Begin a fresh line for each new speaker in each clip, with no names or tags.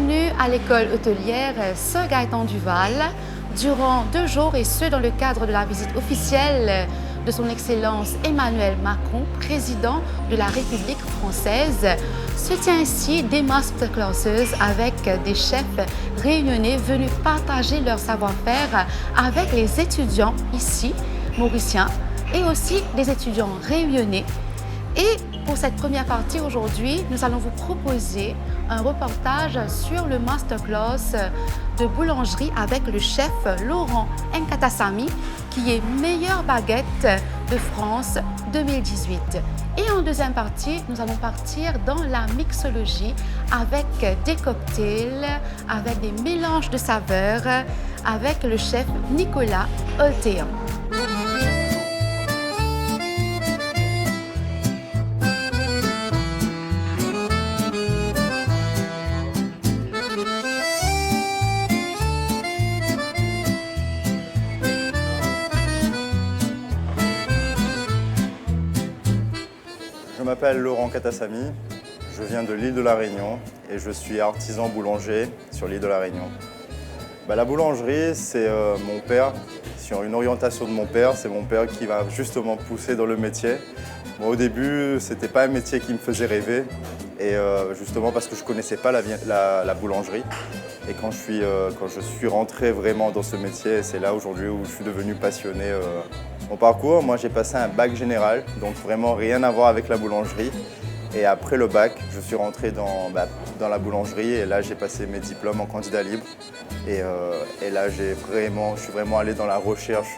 Bienvenue à l'école hôtelière Sir Gaëtan Duval. Durant 2 jours, et ce dans le cadre de la visite officielle de son Excellence Emmanuel Macron, président de la République française, se tient ici des masterclasses avec des chefs réunionnais venus partager leur savoir-faire avec les étudiants ici, mauriciens, et aussi des étudiants réunionnais. Et pour cette première partie aujourd'hui, nous allons vous proposer un reportage sur le masterclass de boulangerie avec le chef Laurent Nkatassamy, qui est meilleure baguette de France 2018. Et en deuxième partie, nous allons partir dans la mixologie avec des cocktails, avec des mélanges de saveurs, avec le chef Nicolas Oltéan.
Je m'appelle Laurent Nkatassamy, je viens de l'île de la Réunion et je suis artisan boulanger sur l'île de la Réunion. La boulangerie, c'est mon père, sur une orientation de mon père, c'est mon père qui m'a justement poussé dans le métier. Moi, au début, ce n'était pas un métier qui me faisait rêver, et justement parce que je ne connaissais pas la boulangerie. Et quand je suis rentré vraiment dans ce métier, c'est là aujourd'hui où je suis devenu passionné. Mon parcours, moi j'ai passé un bac général, donc vraiment rien à voir avec la boulangerie. Et après le bac, je suis rentré dans la boulangerie et là j'ai passé mes diplômes en candidat libre. Et là je suis vraiment allé dans la recherche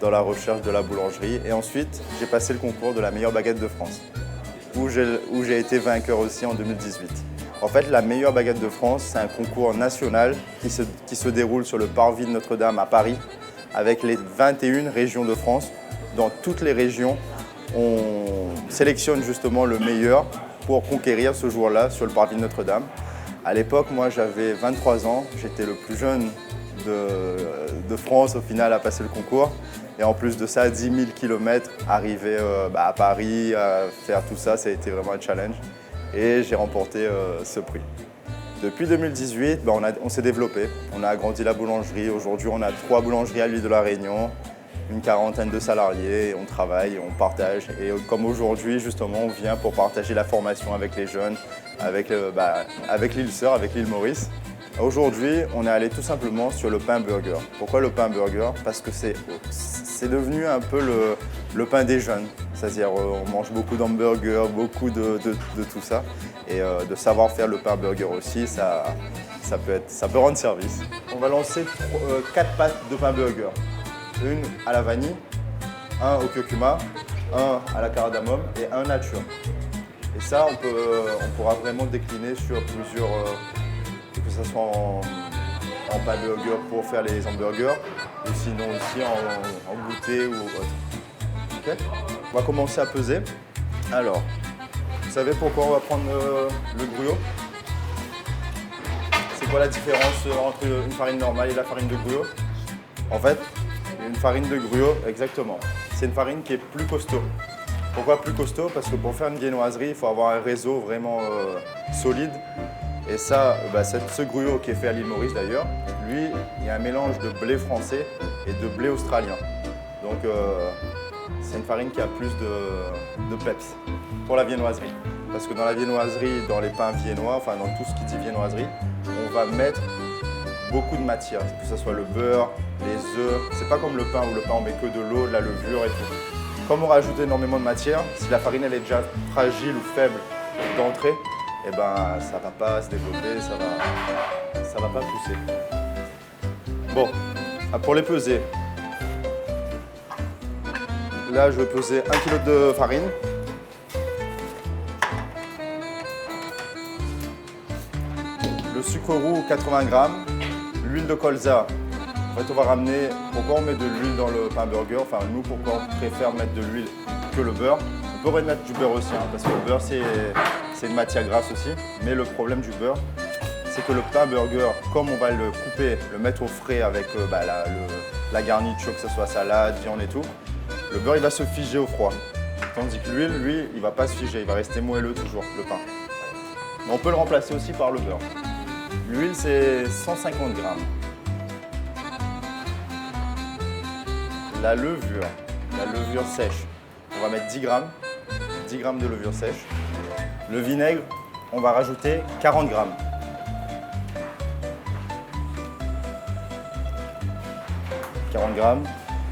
de la boulangerie. Et ensuite, j'ai passé le concours de la meilleure baguette de France, où j'ai été vainqueur aussi en 2018. En fait, la meilleure baguette de France, c'est un concours national qui se déroule sur le parvis de Notre-Dame à Paris, avec les 21 régions de France. Dans toutes les régions, on sélectionne justement le meilleur pour conquérir ce jour-là sur le parvis de Notre-Dame. À l'époque, moi, j'avais 23 ans, j'étais le plus jeune de France au final à passer le concours. Et en plus de ça, 10 000 km, arriver à Paris, à faire tout ça, ça a été vraiment un challenge. Et j'ai remporté ce prix. Depuis 2018, on s'est développé, on a agrandi la boulangerie. Aujourd'hui, on a 3 boulangeries à l'île de la Réunion, une quarantaine de salariés, on travaille, on partage. Et comme aujourd'hui, justement, on vient pour partager la formation avec les jeunes, avec l'île Sœur, avec l'île Maurice. Aujourd'hui, on est allé tout simplement sur le pain burger. Pourquoi le pain burger? Parce que c'est devenu un peu le pain des jeunes. C'est-à-dire on mange beaucoup d'hamburgers, beaucoup de tout ça. Et de savoir faire le pain burger aussi, ça peut rendre service. On va lancer 4 pâtes de pain burger. Une à la vanille, un au curcuma, un à la cardamome et un nature. Et ça, on pourra vraiment décliner sur plusieurs, que ce soit en pain burger pour faire les hamburgers, ou sinon aussi en goûter ou autre. Okay. On va commencer à peser. Alors, vous savez pourquoi on va prendre le gruau? C'est quoi la différence entre une farine normale et la farine de gruau? En fait, une farine de gruau, exactement, c'est une farine qui est plus costaud. Pourquoi plus costaud? Parce que pour faire une viennoiserie, il faut avoir un réseau vraiment solide. Et ça, ce gruau qui est fait à l'île Maurice d'ailleurs, lui, il y a un mélange de blé français et de blé australien. Donc c'est une farine qui a plus de peps pour la viennoiserie. Parce que dans la viennoiserie, dans les pains viennois, enfin dans tout ce qui dit viennoiserie, on va mettre beaucoup de matière, que ce soit le beurre, les œufs. C'est pas comme le pain où le pain on met que de l'eau, de la levure et tout. Comme on rajoute énormément de matière, si la farine elle est déjà fragile ou faible d'entrée, eh ben, ça ne va pas se développer, ça va pas pousser. Bon, pour les peser, là je vais peser 1 kg de farine. Le sucre roux 80 g, l'huile de colza. En fait, on va ramener. Pourquoi on met de l'huile dans le pain burger? Enfin, nous, pourquoi on préfère mettre de l'huile que le beurre? On peut remettre du beurre aussi, parce que le beurre, c'est une matière grasse aussi. Mais le problème du beurre, c'est que le pain burger, comme on va le couper, le mettre au frais avec la garniture, que ce soit salade, viande et tout, le beurre, il va se figer au froid. Tandis que l'huile, lui, il ne va pas se figer, il va rester moelleux toujours, le pain. Mais on peut le remplacer aussi par le beurre. L'huile, c'est 150 grammes. La levure sèche, on va mettre 10 grammes de levure sèche. Le vinaigre, on va rajouter 40 grammes.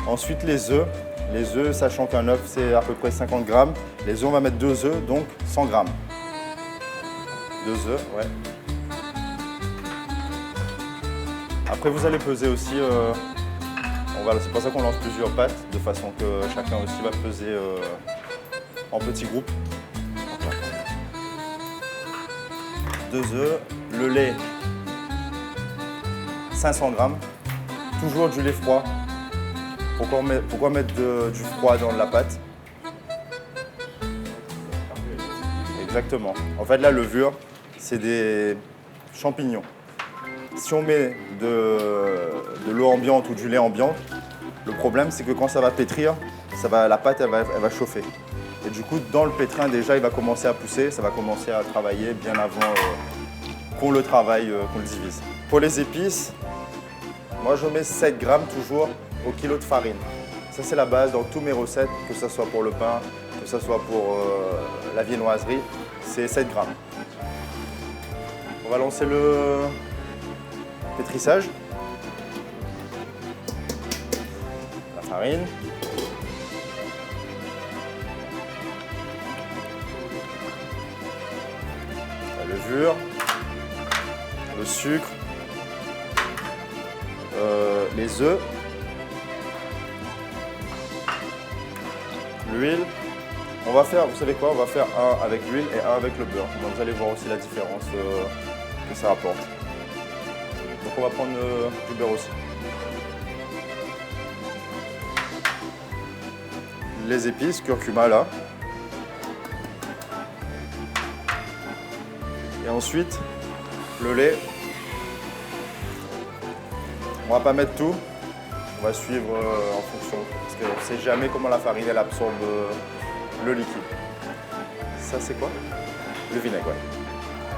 Ensuite, les œufs. Les œufs, sachant qu'un œuf, c'est à peu près 50 grammes. Les œufs, on va mettre 2 œufs, donc 100 grammes. 2 œufs, ouais. Après, vous allez peser aussi. C'est pour ça qu'on lance plusieurs pâtes, de façon que chacun aussi va peser en petits groupes. 2 œufs, le lait, 500 grammes. Toujours du lait froid. Pourquoi mettre du froid dans la pâte? Exactement. En fait, la levure, c'est des champignons. Si on met de l'eau ambiante ou du lait ambiant, le problème, c'est que quand ça va pétrir, la pâte elle va chauffer. Et du coup, dans le pétrin, déjà, il va commencer à pousser, ça va commencer à travailler bien avant qu'on le travaille, qu'on le divise. Pour les épices, moi, je mets 7 grammes toujours au kilo de farine. Ça, c'est la base dans toutes mes recettes, que ce soit pour le pain, que ce soit pour la viennoiserie, c'est 7 grammes. On va lancer le pétrissage. La farine. La levure. Le sucre. Les œufs. L'huile. On va faire, vous savez quoi, on va faire un avec l'huile et un avec le beurre. Donc vous allez voir aussi la différence que ça apporte. Donc on va prendre du beurre aussi. Les épices, curcuma là. Et ensuite, le lait. On va pas mettre tout. On va suivre en fonction. Parce qu'on ne sait jamais comment la farine elle absorbe le liquide. Ça c'est quoi? Le vinaigre, ouais.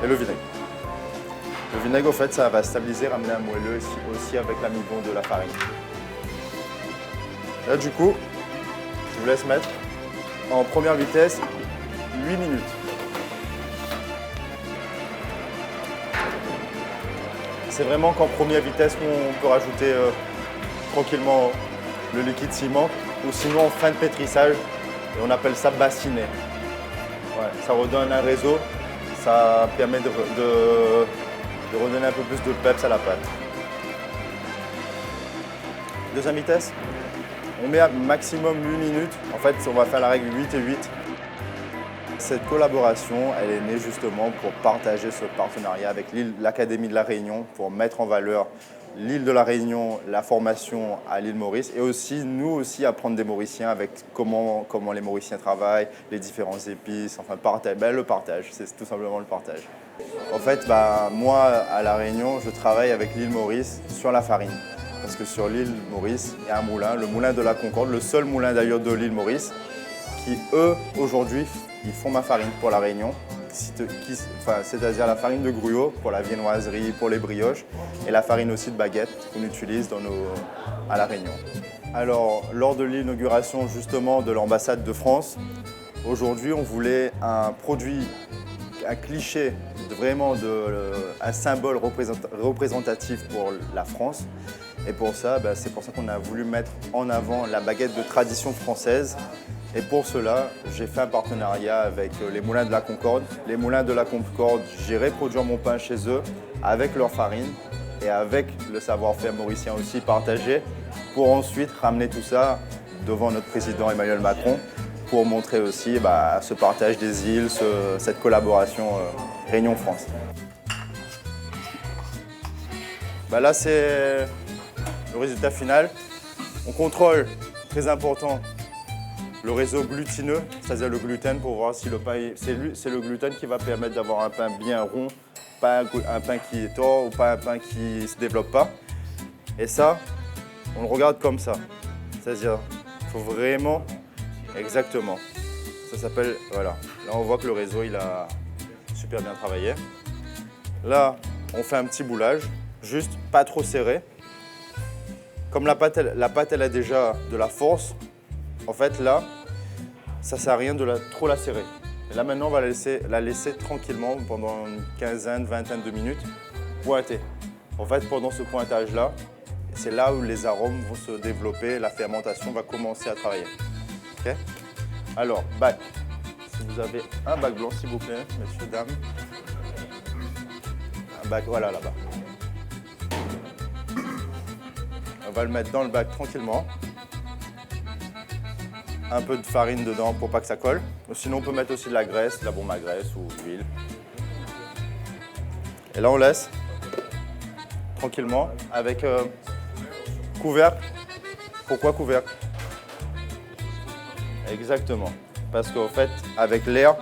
Et le vinaigre. Le vinaigre, en fait, ça va stabiliser, ramener un moelleux aussi avec l'amidon de la farine. Là, du coup, je vous laisse mettre en première vitesse 8 minutes. C'est vraiment qu'en première vitesse qu'on peut rajouter tranquillement le liquide s'il manque, ou sinon en fin de pétrissage, et on appelle ça bassiner. Ouais, ça redonne un réseau, ça permet de redonner un peu plus de peps à la pâte. Deuxième vitesse, on met à maximum 8 minutes. En fait, on va faire la règle 8 et 8. Cette collaboration, elle est née justement pour partager ce partenariat avec l'Académie de la Réunion, pour mettre en valeur l'île de la Réunion, la formation à l'île Maurice, et aussi, nous aussi, apprendre des Mauriciens avec comment les Mauriciens travaillent, les différentes épices, enfin le partage, c'est tout simplement le partage. En fait, moi, à la Réunion, je travaille avec l'île Maurice sur la farine. Parce que sur l'île Maurice, il y a un moulin, le moulin de la Concorde, le seul moulin d'ailleurs de l'île Maurice, qui, eux, aujourd'hui, ils font ma farine pour la Réunion, c'est-à-dire la farine de gruau pour la viennoiserie, pour les brioches, et la farine aussi de baguette qu'on utilise à la Réunion. Alors, lors de l'inauguration justement de l'ambassade de France, aujourd'hui, on voulait un produit, un cliché, vraiment un symbole représentatif pour la France. Et pour ça, c'est pour ça qu'on a voulu mettre en avant la baguette de tradition française. Et pour cela, j'ai fait un partenariat avec les Moulins de la Concorde. Les Moulins de la Concorde, j'irai produire mon pain chez eux avec leur farine et avec le savoir-faire mauricien aussi partagé, pour ensuite ramener tout ça devant notre président Emmanuel Macron, pour montrer aussi ce partage des îles, cette collaboration Réunion-France. Là, c'est le résultat final. On contrôle, très important, le réseau glutineux, c'est-à-dire le gluten, pour voir si le pain, c'est le gluten qui va permettre d'avoir un pain bien rond, pas un pain qui est tort ou pas un pain qui ne se développe pas. Et ça, on le regarde comme ça. C'est-à-dire, il faut vraiment, exactement. Ça s'appelle, voilà. Là, on voit que le réseau, il a super bien travaillé. Là, on fait un petit boulage, juste pas trop serré. Comme la pâte elle a déjà de la force, en fait là, ça sert à rien de trop la serrer. Et là maintenant, on va la laisser tranquillement pendant une quinzaine, vingtaine de minutes pointer. En fait, pendant ce pointage-là, c'est là où les arômes vont se développer, la fermentation va commencer à travailler. Okay. Alors, bac. Si vous avez un bac blanc, s'il vous plaît, messieurs, dames. Un bac, voilà, là-bas. On va le mettre dans le bac tranquillement. Un peu de farine dedans pour pas que ça colle. Sinon, on peut mettre aussi de la graisse, de la bombe à graisse ou de l'huile. Et là, on laisse tranquillement avec couvercle. Pourquoi couvercle? Exactement. Parce qu'en fait, avec l'air,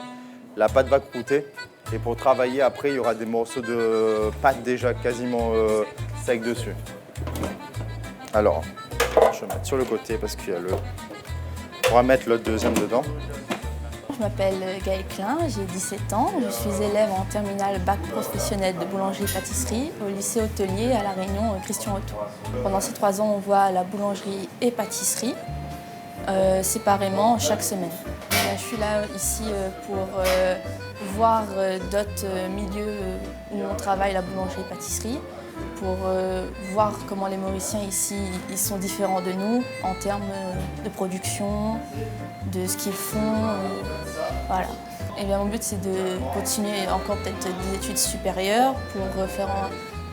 la pâte va croûter. Et pour travailler, après, il y aura des morceaux de pâte déjà quasiment secs dessus. Alors, je vais mettre sur le côté parce qu'il y a le... On va mettre le deuxième dedans.
Je m'appelle Gaëlle Klein, j'ai 17 ans. Je suis élève en terminale bac professionnel de boulangerie-pâtisserie au lycée hôtelier à La Réunion, Christian Otto. Pendant ces 3 ans, on voit la boulangerie et pâtisserie séparément chaque semaine. Je suis là ici pour voir d'autres milieux où on travaille la boulangerie-pâtisserie, pour voir comment les Mauriciens ici ils sont différents de nous en termes de production, de ce qu'ils font. Voilà. Et bien, mon but, c'est de continuer encore peut-être des études supérieures pour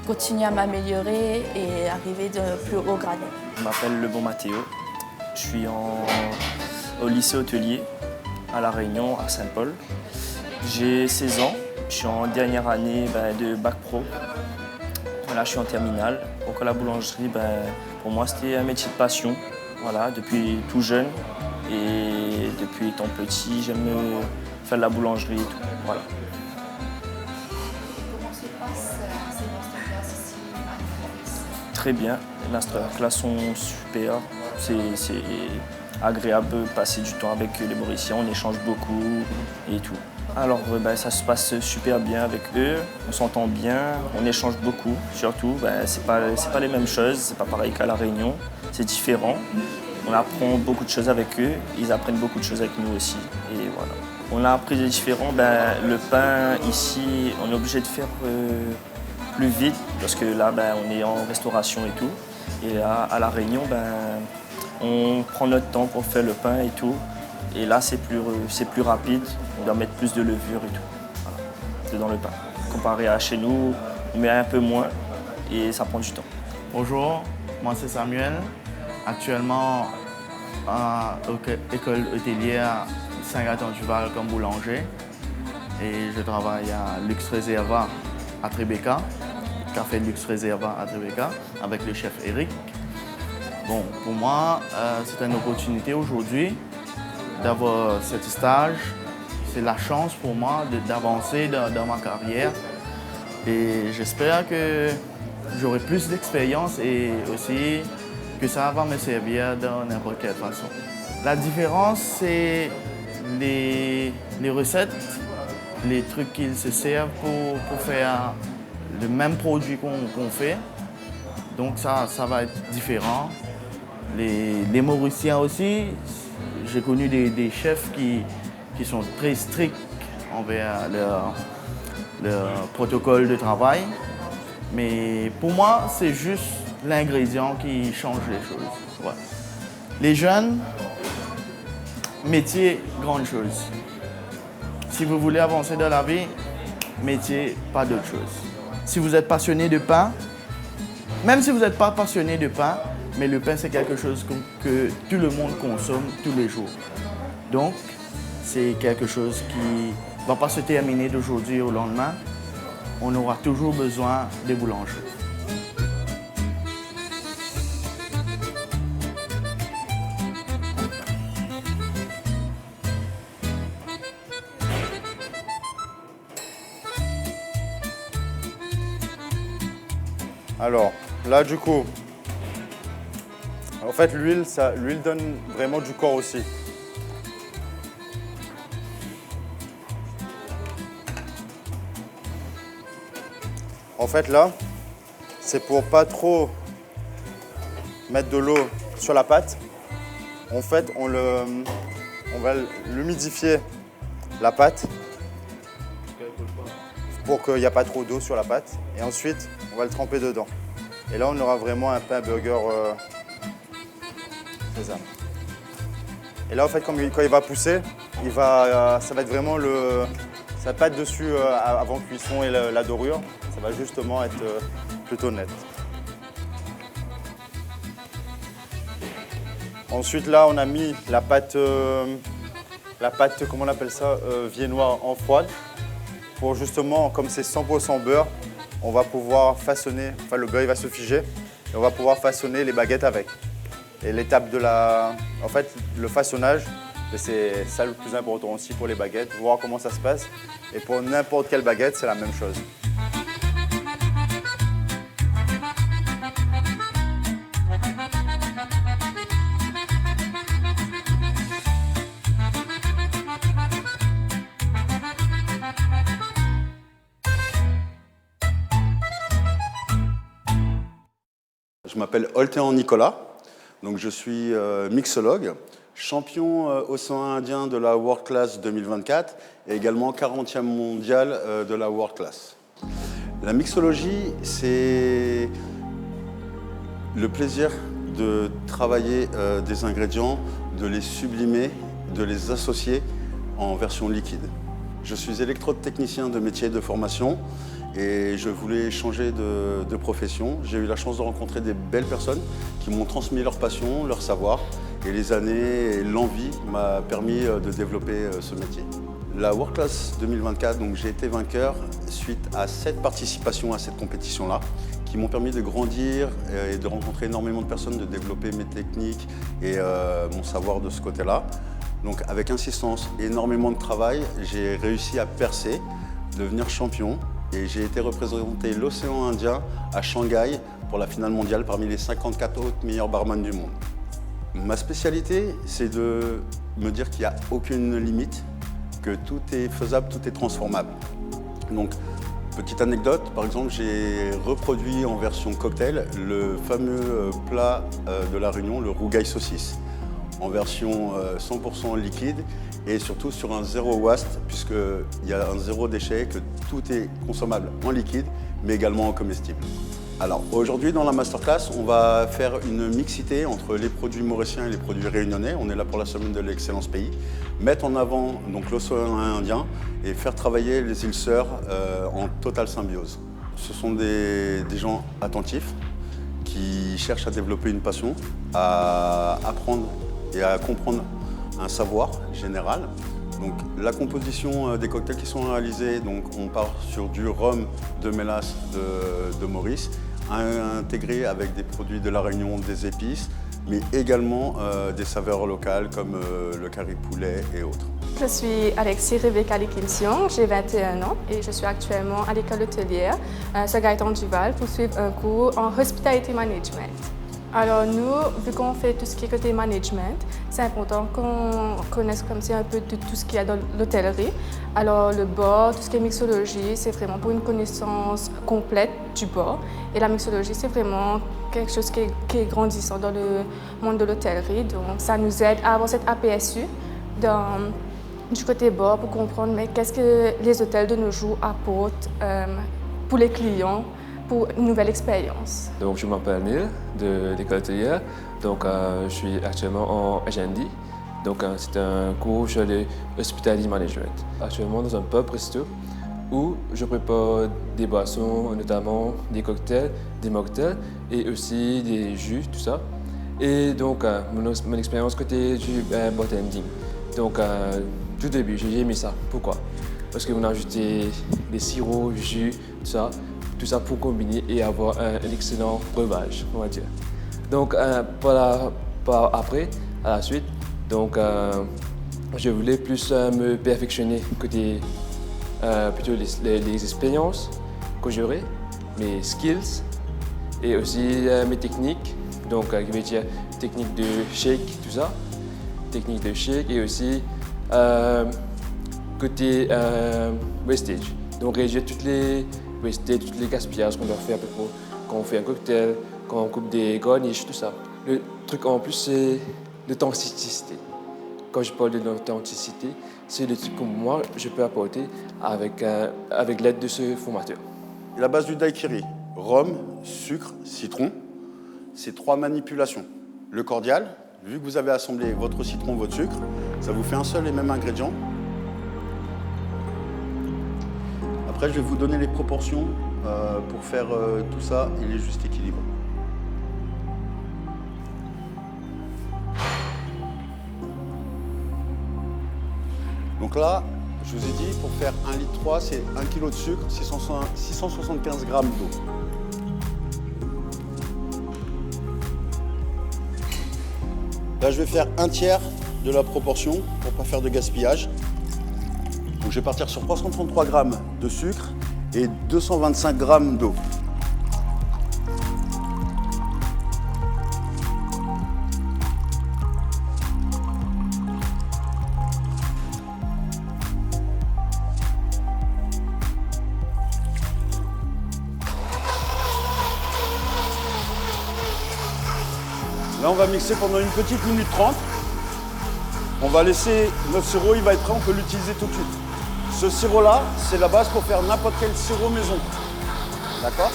continuer à m'améliorer et arriver de plus haut grade.
Je m'appelle Lebon Mathéo. Je suis au lycée hôtelier à La Réunion, à Saint-Paul. J'ai 16 ans. Je suis en dernière année de bac pro. Là, je suis en terminale. Donc, la boulangerie, pour moi, c'était un métier de passion. Voilà, depuis tout jeune. Et depuis étant petit, j'aime faire de la boulangerie et tout. Voilà.
Comment se passe ces masterclass ici à
Très bien. Les masterclass sont super. C'est agréable de passer du temps avec les Mauriciens. On échange beaucoup et tout. Alors, ça se passe super bien avec eux. On s'entend bien, on échange beaucoup. Surtout, c'est pas les mêmes choses. C'est pas pareil qu'à La Réunion. C'est différent. On apprend beaucoup de choses avec eux, ils apprennent beaucoup de choses avec nous aussi. Et voilà. On a appris des différents. Le pain, ici, on est obligé de faire plus vite parce que là, on est en restauration et tout. Et là, à La Réunion, on prend notre temps pour faire le pain et tout. Et là, c'est plus rapide. On doit mettre plus de levure et tout. Voilà. Dans le pain. Comparé à chez nous, on met un peu moins et ça prend du temps.
Bonjour, moi c'est Samuel. Actuellement, à l'école hôtelière Saint-Gaëtan-du-Val comme boulanger. Et je travaille à Luxe Reserva à Tribeca, café Luxe Reserva à Tribeca, avec le chef Eric. Bon, pour moi, c'est une opportunité aujourd'hui d'avoir ce stage. C'est la chance pour moi d'avancer dans ma carrière. Et j'espère que j'aurai plus d'expérience et aussi que ça va me servir dans n'importe quelle façon. La différence, c'est les recettes, les trucs qu'ils se servent pour faire le même produit qu'on fait. Donc ça va être différent. Les Mauriciens aussi, j'ai connu des chefs qui sont très stricts envers leur protocole de travail. Mais pour moi, c'est juste l'ingrédient qui change les choses. Ouais. Les jeunes, métier, grande chose. Si vous voulez avancer dans la vie, métier, pas d'autre chose. Si vous êtes passionné de pain, même si vous n'êtes pas passionné de pain, mais le pain, c'est quelque chose que tout le monde consomme tous les jours. Donc, c'est quelque chose qui ne va pas se terminer d'aujourd'hui au lendemain. On aura toujours besoin des boulangers.
Alors, là, du coup, en fait, l'huile donne vraiment du corps aussi. En En fait là, c'est pour pas trop mettre de l'eau sur la pâte. En fait, on va l'humidifier la pâte pour qu'il n'y a pas trop d'eau sur la pâte. Et ensuite, on va le tremper dedans. Et là, on aura vraiment un pain burger. C'est ça. Et là, en fait, quand il va pousser, ça va être vraiment ça va pas être dessus avant cuisson et la dorure. Ça va justement être plutôt net. Ensuite, là, on a mis la pâte, comment on appelle ça, viennois en froide. Pour justement, comme c'est 100% beurre, on va pouvoir façonner, enfin le beurre il va se figer, et on va pouvoir façonner les baguettes avec. Et l'étape en fait, le façonnage, c'est ça le plus important aussi pour les baguettes, voir comment ça se passe. Et pour n'importe quelle baguette, c'est la même chose.
Je m'appelle Oltéan Nicolas, donc je suis mixologue, champion océan Indien de la World Class 2024 et également 40e mondial de la World Class. La mixologie, c'est le plaisir de travailler des ingrédients, de les sublimer, de les associer en version liquide. Je suis électrode technicien de métier de formation et je voulais changer de profession. J'ai eu la chance de rencontrer des belles personnes qui m'ont transmis leur passion, leur savoir. Et les années et l'envie m'a permis de développer ce métier. La World Class 2024, donc j'ai été vainqueur suite à 7 participations à cette compétition-là, qui m'ont permis de grandir et de rencontrer énormément de personnes, de développer mes techniques et mon savoir de ce côté-là. Donc avec insistance et énormément de travail, j'ai réussi à percer, devenir champion. Et j'ai été représenter l'océan Indien à Shanghai pour la finale mondiale parmi les 54 autres meilleurs barman du monde. Ma spécialité, c'est de me dire qu'il n'y a aucune limite, que tout est faisable, tout est transformable. Donc, petite anecdote, par exemple, j'ai reproduit en version cocktail le fameux plat de la Réunion, le rougail saucisse, en version 100% liquide et surtout sur un zéro waste, puisqu'il y a un zéro déchet, que tout est consommable en liquide, mais également en comestible. Alors aujourd'hui, dans la masterclass, on va faire une mixité entre les produits mauriciens et les produits réunionnais. On est là pour la semaine de l'excellence pays. Mettre en avant donc l'océan Indien et faire travailler les îles Sœurs en totale symbiose. Ce sont des gens attentifs qui cherchent à développer une passion, à apprendre et à comprendre un savoir général. Donc, la composition des cocktails qui sont réalisés, donc, on part sur du rhum de mélasse de Maurice, intégré avec des produits de la Réunion, des épices, mais également des saveurs locales comme le curry poulet et autres.
Je suis Alexis Rebecca Likimsion, j'ai 21 ans et je suis actuellement à l'école hôtelière Sir Gaëtan Duval pour suivre un cours en Hospitality Management. Alors nous, vu qu'on fait tout ce qui est côté management, c'est important qu'on connaisse comme ça un peu de tout ce qu'il y a dans l'hôtellerie. Alors le bar, tout ce qui est mixologie, c'est vraiment pour une connaissance complète du bar. Et la mixologie, c'est vraiment quelque chose qui est grandissant dans le monde de l'hôtellerie. Donc ça nous aide à avoir cette APSU du côté bar pour comprendre mais qu'est-ce que les hôtels de nos jours apportent pour les clients, pour une nouvelle expérience.
Donc, je m'appelle Neil de l'école hôtelière. Donc, je suis actuellement en HND. Donc, c'est un cours sur le Hospitality Management. Actuellement dans un pub resto où je prépare des boissons, notamment des cocktails, des mocktails et aussi des jus, tout ça. Et donc, mon expérience côté du bartending. Donc, tout début, j'ai aimé ça. Pourquoi? Parce qu'on a ajouté des sirops, jus, tout ça pour combiner et avoir un excellent breuvage, on va dire. Donc, après, à la suite, donc, je voulais plus me perfectionner côté plutôt les expériences que j'aurais, mes skills et aussi mes techniques. Donc, je vais dire technique de shake, tout ça, technique de shake et aussi côté wastage. Donc, réduire toutes les pour éviter tous les gaspillages qu'on doit faire quand on fait un cocktail, quand on coupe des garnishes, tout ça. Le truc en plus, c'est l'authenticité. Quand je parle de l'authenticité, c'est le truc que moi, je peux apporter avec l'aide de ce formateur.
La base du daiquiri, rhum, sucre, citron, c'est 3 manipulations. Le cordial, vu que vous avez assemblé votre citron, votre sucre, ça vous fait un seul et même ingrédient. Après, je vais vous donner les proportions pour faire tout ça et les juste équilibres. Donc là, je vous ai dit, pour faire 1,3 litre, c'est 1 kg de sucre, 675 g d'eau. Là, je vais faire un tiers de la proportion pour ne pas faire de gaspillage. Donc, je vais partir sur 333 g de sucre et 225 g d'eau. Là, on va mixer pendant une petite minute 30. On va laisser notre sirop, il va être prêt, on peut l'utiliser tout de suite. Ce sirop-là, c'est la base pour faire n'importe quel sirop maison. D'accord?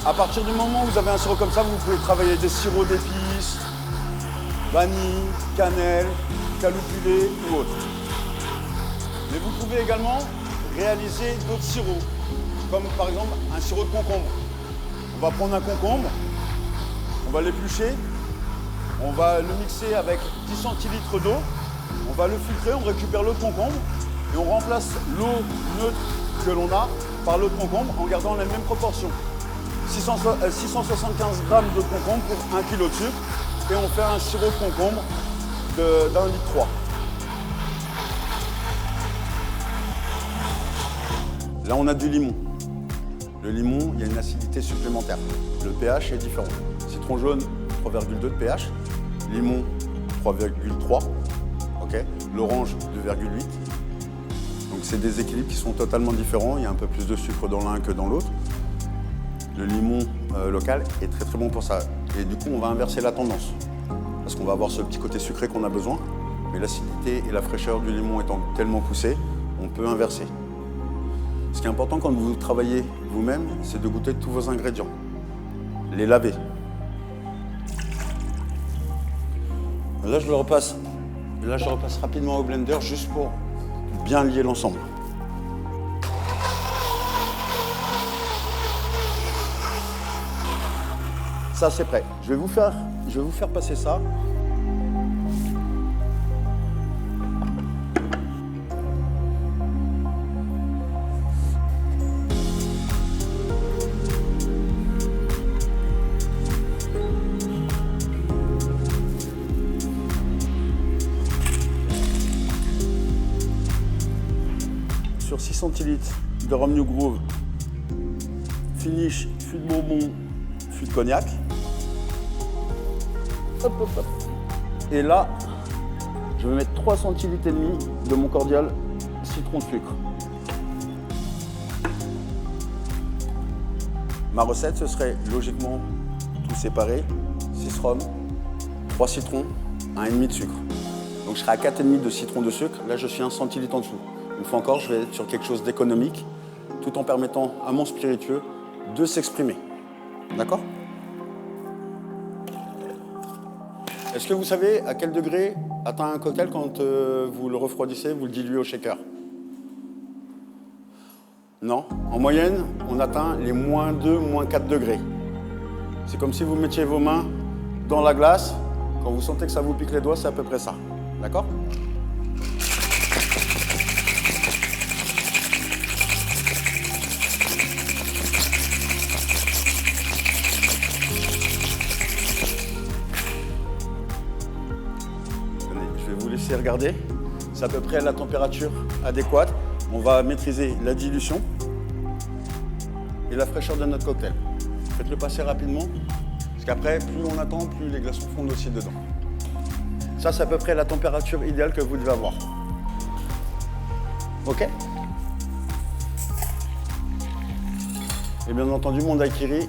À partir du moment où vous avez un sirop comme ça, vous pouvez travailler des sirops d'épices, vanille, cannelle, calopulé ou autre. Mais vous pouvez également réaliser d'autres sirops, comme par exemple un sirop de concombre. On va prendre un concombre, on va l'éplucher, on va le mixer avec 10 centilitres d'eau, on va le filtrer, on récupère l'eau de concombre et on remplace l'eau neutre que l'on a par l'eau de concombre en gardant les mêmes proportions. 675 g de concombre pour 1 kg de sucre et on fait un sirop de concombre d'1,3 litre. Là, on a du limon. Le limon, il y a une acidité supplémentaire. Le pH est différent. Citron jaune, 3,2 de pH. Limon, 3,3. Okay. L'orange, 2,8. Donc, c'est des équilibres qui sont totalement différents. Il y a un peu plus de sucre dans l'un que dans l'autre. Le limon local est très très bon pour ça. Et du coup, on va inverser la tendance. Parce qu'on va avoir ce petit côté sucré qu'on a besoin. Mais l'acidité et la fraîcheur du limon étant tellement poussées, on peut inverser. Ce qui est important quand vous travaillez vous-même, c'est de goûter tous vos ingrédients. Les laver. Là, je le repasse rapidement au blender juste pour bien lier l'ensemble. Ça, c'est prêt. Je vais vous faire passer ça. Sur 6 centilitres de rhum New Groove, finish, fût de bourbon, fût de cognac. Hop, hop, hop. Et là, je vais mettre 3 centilitres et demi de mon cordial citron de sucre. Ma recette, ce serait logiquement tout séparé, 6 rhum, 3 citrons, 1,5 de sucre. Donc je serai à 4,5 de citron de sucre, là je suis 1 centilitre en dessous. Une fois encore, je vais être sur quelque chose d'économique, tout en permettant à mon spiritueux de s'exprimer. D'accord? Est-ce que vous savez à quel degré atteint un cocktail quand vous le refroidissez, vous le diluez au shaker? Non. En moyenne, on atteint les -2, -4 degrés. C'est comme si vous mettiez vos mains dans la glace. Quand vous sentez que ça vous pique les doigts, c'est à peu près ça. D'accord? Regardez, c'est à peu près la température adéquate. On va maîtriser la dilution et la fraîcheur de notre cocktail. Faites-le passer rapidement, parce qu'après, plus on attend, plus les glaçons fondent aussi dedans. Ça, c'est à peu près la température idéale que vous devez avoir. OK? Et bien entendu, mon daiquiri,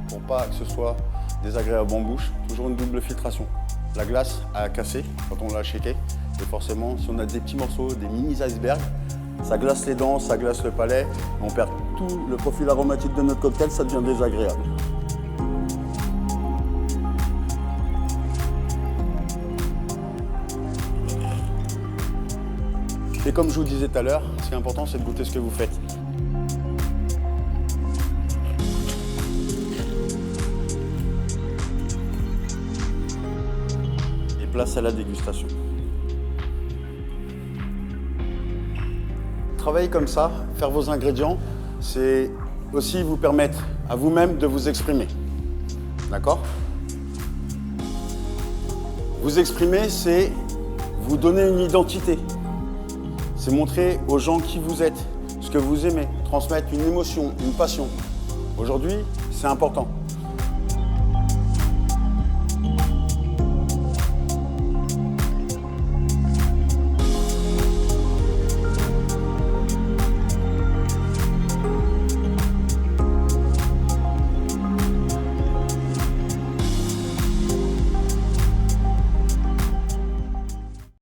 pour pas que ce soit désagréable en bouche, toujours une double filtration. La glace a cassé quand on l'a shaké. Et forcément, si on a des petits morceaux, des mini icebergs, ça glace les dents, ça glace le palais. On perd tout le profil aromatique de notre cocktail, ça devient désagréable. Et comme je vous disais tout à l'heure, ce qui est important, c'est de goûter ce que vous faites. Et place à la dégustation. Travailler comme ça, faire vos ingrédients, c'est aussi vous permettre à vous-même de vous exprimer. D'accord ? Vous exprimer, c'est vous donner une identité. C'est montrer aux gens qui vous êtes, ce que vous aimez, transmettre une émotion, une passion. Aujourd'hui, c'est important.